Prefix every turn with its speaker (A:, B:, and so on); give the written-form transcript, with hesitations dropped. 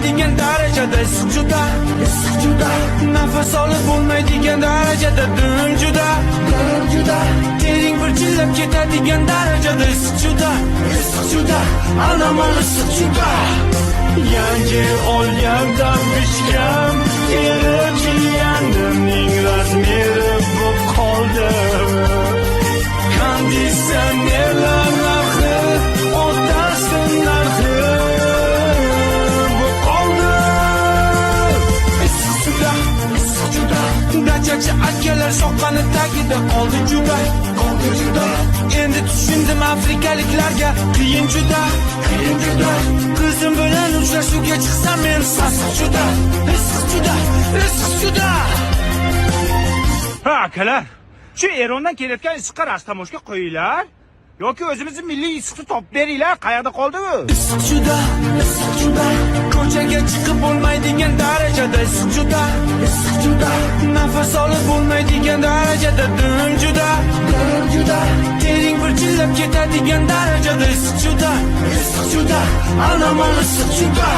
A: ketadigan darajada issiq juda, nafas olib bo'lmaydigan darajada dum juda, tering bir chillab ketadigan darajada issiq juda, anamal issiq juda. Yangi olgandan pishgan teri jiyanimning razmeri bu qoldi. Konditsionerlar narxi o'tarsin narxi bu qoldi. Issiq juda, dachachi akalar soqqani tagida qoldi juda. Endi tushundim afrikaliklarga qiyin juda. Qizim bilan uchrashuvga chiqsam men sassiq juda, issiq juda.
B: Ha akalar, shu Erondan kelayotgan issiqqa rastamoshga qo'yinglar yoki o'zimizning milliy issiqni topib beringlar. Qayerda qoldi u?
A: Issiq juda, ko'chaga chiqib bo'lmaydigan darajada issiq juda, nafas olib bo'lmaydigan darajada dum juda, tering bir chillab ketadigan darajada issiq juda, anamal issiq juda.